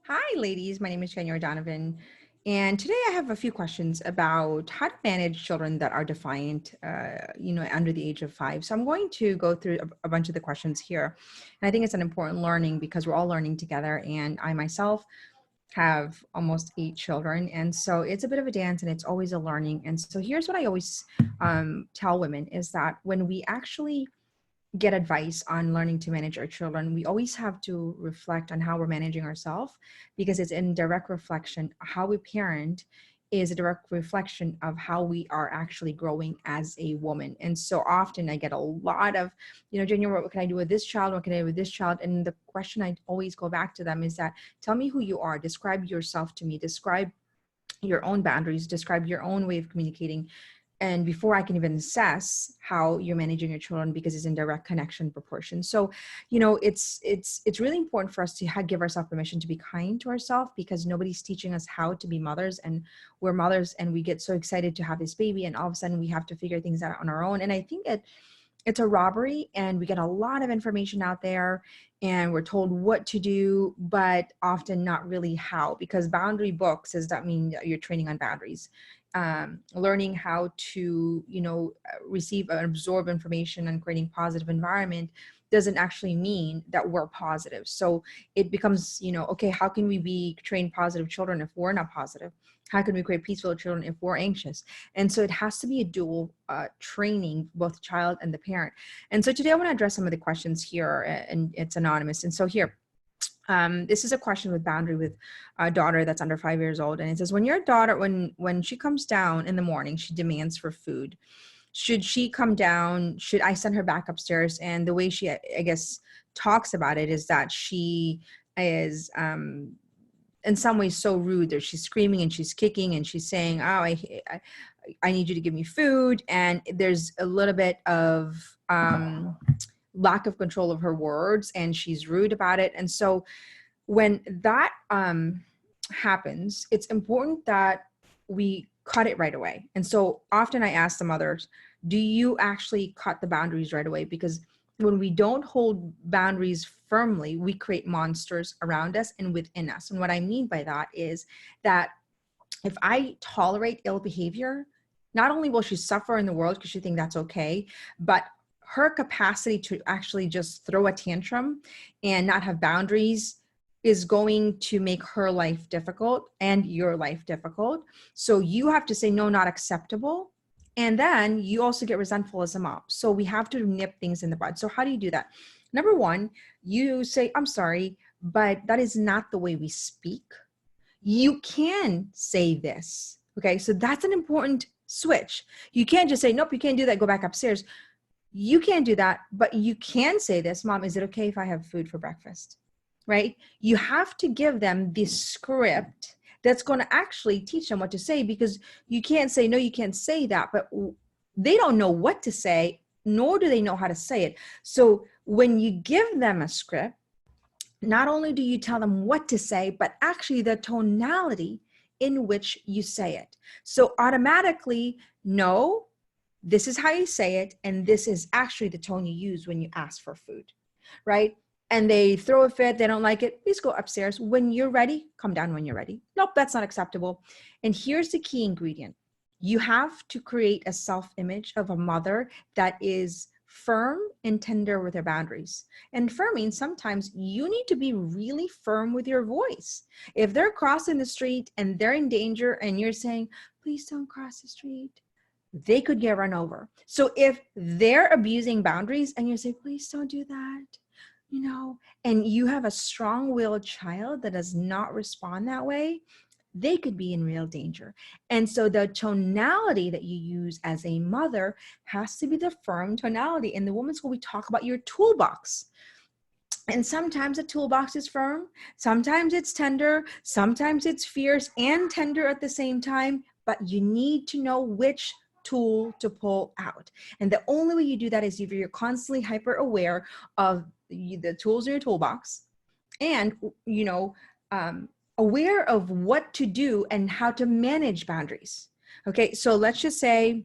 Hi, ladies. My name is January Donovan. And today I have a few questions about how to manage children that are defiant, under the age of 5. So I'm going to go through a bunch of the questions here. And I think it's an important learning because we're all learning together. And I myself have almost 8 children. And so it's a bit of a dance and it's always a learning. And so here's what I always tell women is that when we actually get advice on learning to manage our children, we always have to reflect on how we're managing ourselves because it's in direct reflection. How we parent is a direct reflection of how we are actually growing as a woman. And so often I get a lot of, Junior, what can I do with this child? What can I do with this child? And the question I always go back to them is that tell me who you are, describe yourself to me, describe your own boundaries, describe your own way of communicating, and before I can even assess how you're managing your children, because it's in direct connection proportion. So it's really important for us to give ourselves permission to be kind to ourselves, because nobody's teaching us how to be mothers, and we're mothers and we get so excited to have this baby and all of a sudden we have to figure things out on our own. And I think it's a robbery, and we get a lot of information out there and we're told what to do, but often not really how, because boundary books does that mean that you're training on boundaries. Learning how to, receive and absorb information and creating positive environment doesn't actually mean that we're positive. So it becomes, okay, how can we be trained positive children if we're not positive? How can we create peaceful children if we're anxious? And so it has to be a dual training, both child and the parent. And so today I want to address some of the questions here, and it's anonymous. And so here, this is a question with boundary with a daughter that's under 5 years old. And it says, when your daughter, when she comes down in the morning, she demands for food. Should she come down? Should I send her back upstairs? And the way she, I guess, talks about it is that she is, in some ways so rude that she's screaming and she's kicking and she's saying, oh, I need you to give me food. And there's a little bit of lack of control of her words, and she's rude about it. And so when that happens, it's important that we cut it right away. And so often I ask the mothers, do you actually cut the boundaries right away? Because when we don't hold boundaries firmly, we create monsters around us and within us. And what I mean by that is that if I tolerate ill behavior, not only will she suffer in the world because she thinks that's okay, but her capacity to actually just throw a tantrum and not have boundaries is going to make her life difficult and your life difficult. So you have to say, no, not acceptable. And then you also get resentful as a mom. So we have to nip things in the bud. So how do you do that? Number one, you say, I'm sorry, but that is not the way we speak. You can say this. Okay. So that's an important switch. You can't just say, nope, you can't do that. Go back upstairs. You can't do that, but you can say this, Mom, is it okay if I have food for breakfast? Right? You have to give them this script that's going to actually teach them what to say, because you can't say, no, you can't say that, but they don't know what to say, nor do they know how to say it. So when you give them a script, not only do you tell them what to say, but actually the tonality in which you say it. So automatically, no, this is how you say it, and this is actually the tone you use when you ask for food, right? And they throw a fit, they don't like it, please go upstairs. When you're ready, come down when you're ready. Nope, that's not acceptable. And here's the key ingredient. You have to create a self-image of a mother that is firm and tender with her boundaries. And firm means sometimes you need to be really firm with your voice. If they're crossing the street and they're in danger and you're saying, please don't cross the street, they could get run over. So if they're abusing boundaries and you say, please don't do that, and you have a strong-willed child that does not respond that way, they could be in real danger. And so the tonality that you use as a mother has to be the firm tonality. In the women's school, we talk about your toolbox. And sometimes the toolbox is firm, sometimes it's tender, sometimes it's fierce and tender at the same time, but you need to know which tool to pull out. And the only way you do that is if you're constantly hyper aware of the tools in your toolbox, and aware of what to do and how to manage boundaries. Okay, so let's just say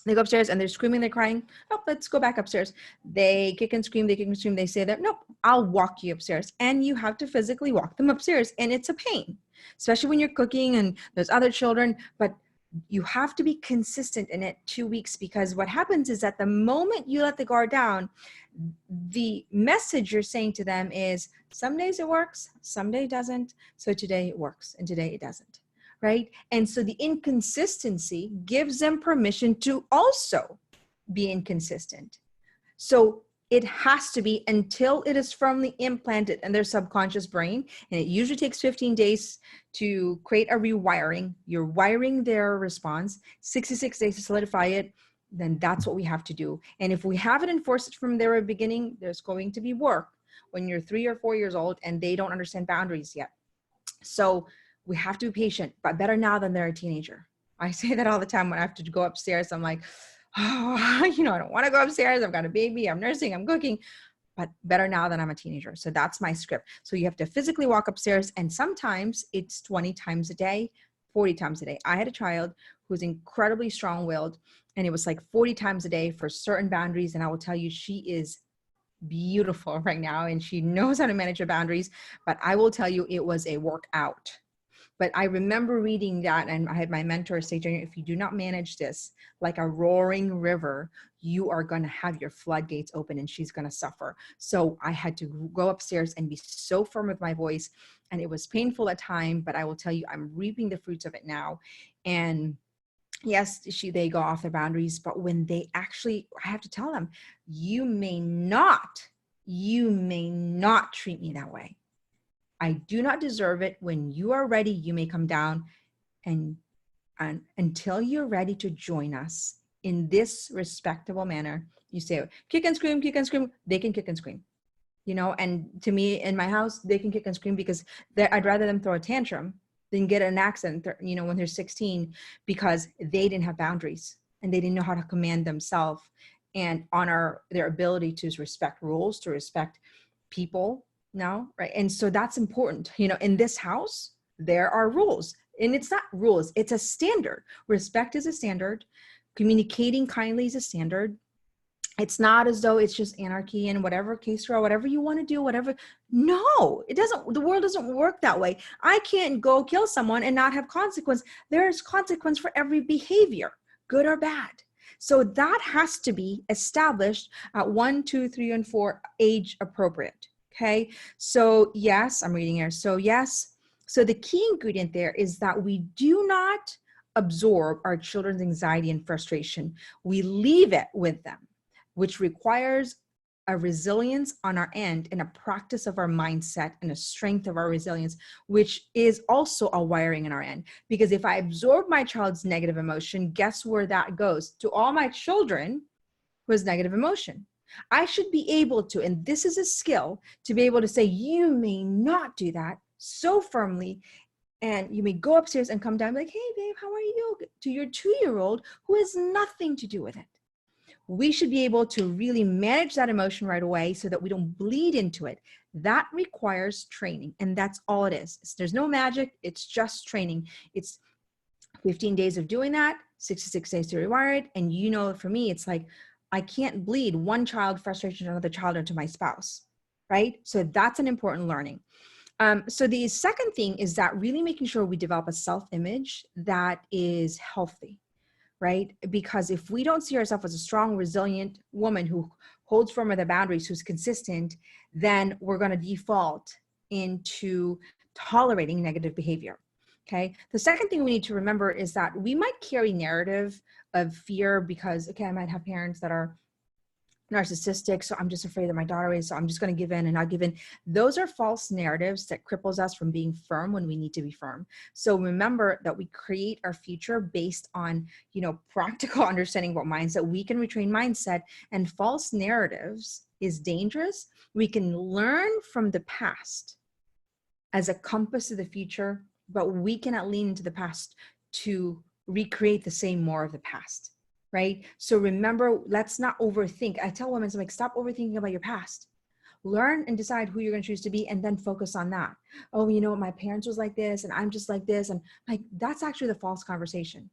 They go upstairs and they're screaming, they're crying. Oh, let's go back upstairs. They kick and scream, they kick and scream. They say that, nope, I'll walk you upstairs. And you have to physically walk them upstairs. And it's a pain, especially when you're cooking and there's other children. But you have to be consistent in it 2 weeks, because what happens is that the moment you let the guard down, the message you're saying to them is, some days it works, some day it doesn't. So today it works and today it doesn't. Right? And so the inconsistency gives them permission to also be inconsistent. So it has to be until it is firmly implanted in their subconscious brain. And it usually takes 15 days to create a rewiring. You're wiring their response, 66 days to solidify it. Then that's what we have to do. And if we haven't enforced it from the very beginning, there's going to be work when you're 3 or 4 years old and they don't understand boundaries yet. So we have to be patient, but better now than they're a teenager. I say that all the time when I have to go upstairs. I'm like, oh, I don't want to go upstairs. I've got a baby, I'm nursing, I'm cooking, but better now than I'm a teenager. So that's my script. So you have to physically walk upstairs, and sometimes it's 20 times a day, 40 times a day. I had a child who was incredibly strong-willed, and it was like 40 times a day for certain boundaries. And I will tell you, she is beautiful right now, and she knows how to manage her boundaries. But I will tell you, it was a workout. But I remember reading that, and I had my mentor say, Junior, if you do not manage this like a roaring river, you are going to have your floodgates open and she's going to suffer. So I had to go upstairs and be so firm with my voice. And it was painful at times, but I will tell you, I'm reaping the fruits of it now. And yes, they go off their boundaries, but when they actually, I have to tell them, you may not treat me that way. I do not deserve it. When you are ready, you may come down, and until you're ready to join us in this respectable manner, you say, kick and scream, they can kick and scream, and to me in my house, they can kick and scream because I'd rather them throw a tantrum than get an accident, when they're 16, because they didn't have boundaries and they didn't know how to command themselves and honor their ability to respect rules, to respect people. No, right. And so that's important. In this house, there are rules, and it's not rules, it's a standard. Respect is a standard. Communicating kindly is a standard. It's not as though it's just anarchy and whatever case or whatever you want to do, whatever. No, it doesn't. The world doesn't work that way. I can't go kill someone and not have consequence. There's consequence for every behavior, good or bad. So that has to be established at 1, 2, 3, and 4 age appropriate. Okay, so yes, I'm reading here. So yes, so the key ingredient there is that we do not absorb our children's anxiety and frustration. We leave it with them, which requires a resilience on our end and a practice of our mindset and a strength of our resilience, which is also a wiring in our end. Because if I absorb my child's negative emotion, guess where that goes? To all my children who has negative emotion. I should be able to, and this is a skill, to be able to say, you may not do that so firmly. And you may go upstairs and come down like, hey, babe, how are you? To your 2-year-old who has nothing to do with it. We should be able to really manage that emotion right away so that we don't bleed into it. That requires training, and that's all it is. There's no magic. It's just training. It's 15 days of doing that, 66 days to rewire it. And for me, it's like, I can't bleed one child frustration to another child or to my spouse, right? So that's an important learning. So the second thing is that really making sure we develop a self-image that is healthy, right? Because if we don't see ourselves as a strong, resilient woman who holds firm with the boundaries, who's consistent, then we're going to default into tolerating negative behavior. Okay. The second thing we need to remember is that we might carry narrative of fear because, I might have parents that are narcissistic. So I'm just afraid that my daughter is, so I'm just going to give in and not give in. Those are false narratives that cripples us from being firm when we need to be firm. So remember that we create our future based on, practical understanding about mindset. We can retrain mindset, and false narratives is dangerous. We can learn from the past as a compass to the future, but we cannot lean into the past to recreate the same more of the past, right? So remember, let's not overthink. I tell women, I'm like, stop overthinking about your past. Learn and decide who you're going to choose to be, and then focus on that. Oh, my parents was like this, and I'm just like this. And like, that's actually the false conversation.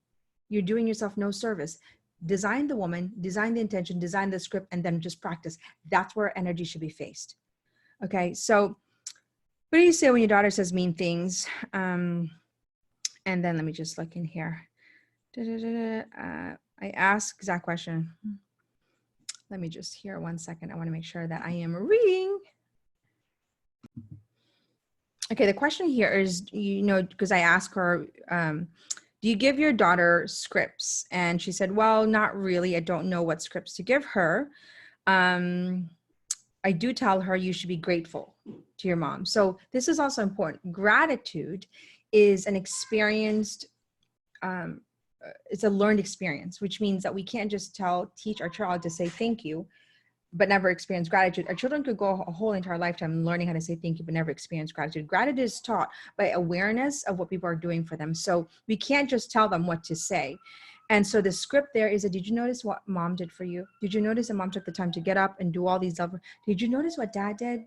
You're doing yourself no service. design the woman, design the intention, design the script, and then just practice. That's where energy should be faced. Okay, so what do you say when your daughter says mean things? And then let me just look in here. I ask exact question. Let me just hear 1 second. I want to make sure that I am reading. Okay, the question here is, because I asked her, do you give your daughter scripts? And she said, well, not really. I don't know what scripts to give her. I do tell her you should be grateful to your mom. So this is also important. Gratitude is an experienced, it's a learned experience, which means that we can't just teach our child to say thank you, but never experience gratitude. Our children could go a whole entire lifetime learning how to say thank you, but never experience gratitude. Gratitude is taught by awareness of what people are doing for them. So we can't just tell them what to say. And so the script there is did you notice what mom did for you? Did you notice that mom took the time to get up and do all these did you notice what dad did?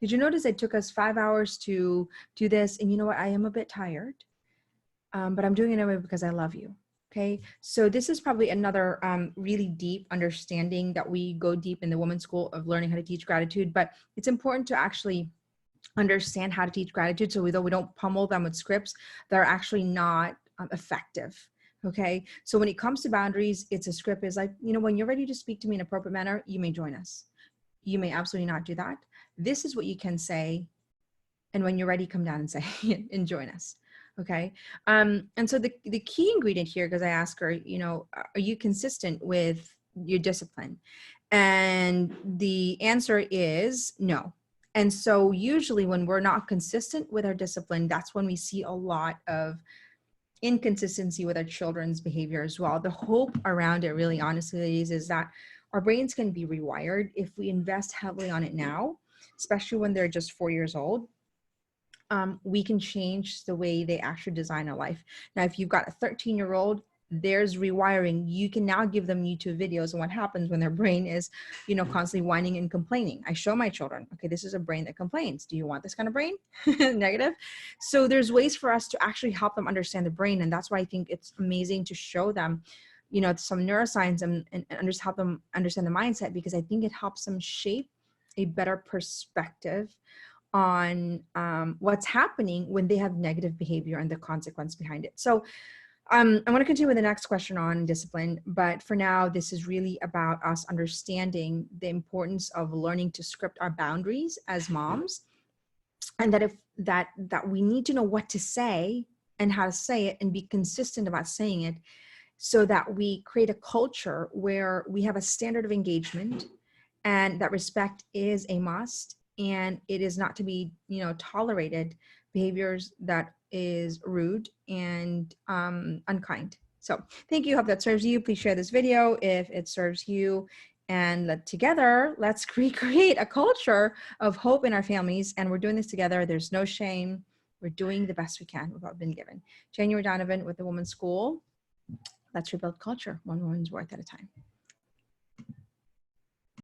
Did you notice it took us 5 hours to do this? And you know what? I am a bit tired, but I'm doing it anyway because I love you. Okay, so this is probably another really deep understanding that we go deep in the women's school of learning how to teach gratitude, but it's important to actually understand how to teach gratitude so we don't pummel them with scripts that are actually not effective. Okay, so when it comes to boundaries, it's a script is like, when you're ready to speak to me in an appropriate manner, you may join us. You may absolutely not do that. This is what you can say. And when you're ready, come down and say and join us. Okay. And so the key ingredient here, because I ask her, are you consistent with your discipline? And the answer is no. And so usually when we're not consistent with our discipline, that's when we see a lot of inconsistency with our children's behavior as well. The hope around it, really honestly, is that our brains can be rewired if we invest heavily on it now, especially when they're just 4 years old. We can change the way they actually design a life. Now, if you've got a 13-year-old, there's rewiring. You can now give them YouTube videos and what happens when their brain is, constantly whining and complaining. I show my children, okay, this is a brain that complains. Do you want this kind of brain? Negative. So there's ways for us to actually help them understand the brain. And that's why I think it's amazing to show them, some neuroscience and help them understand the mindset, because I think it helps them shape a better perspective on what's happening when they have negative behavior and the consequence behind it. So I want to continue with the next question on discipline, but for now, this is really about us understanding the importance of learning to script our boundaries as moms, and that we need to know what to say and how to say it and be consistent about saying it, so that we create a culture where we have a standard of engagement and that respect is a must, and it is not to be, tolerated behaviors that is rude and unkind. So thank you. Hope that serves you. Please share this video if it serves you. And together, let's recreate a culture of hope in our families. And we're doing this together. There's no shame. We're doing the best we can with what we've been given. January Donovan with the Women's School. Let's rebuild culture, one woman's worth at a time.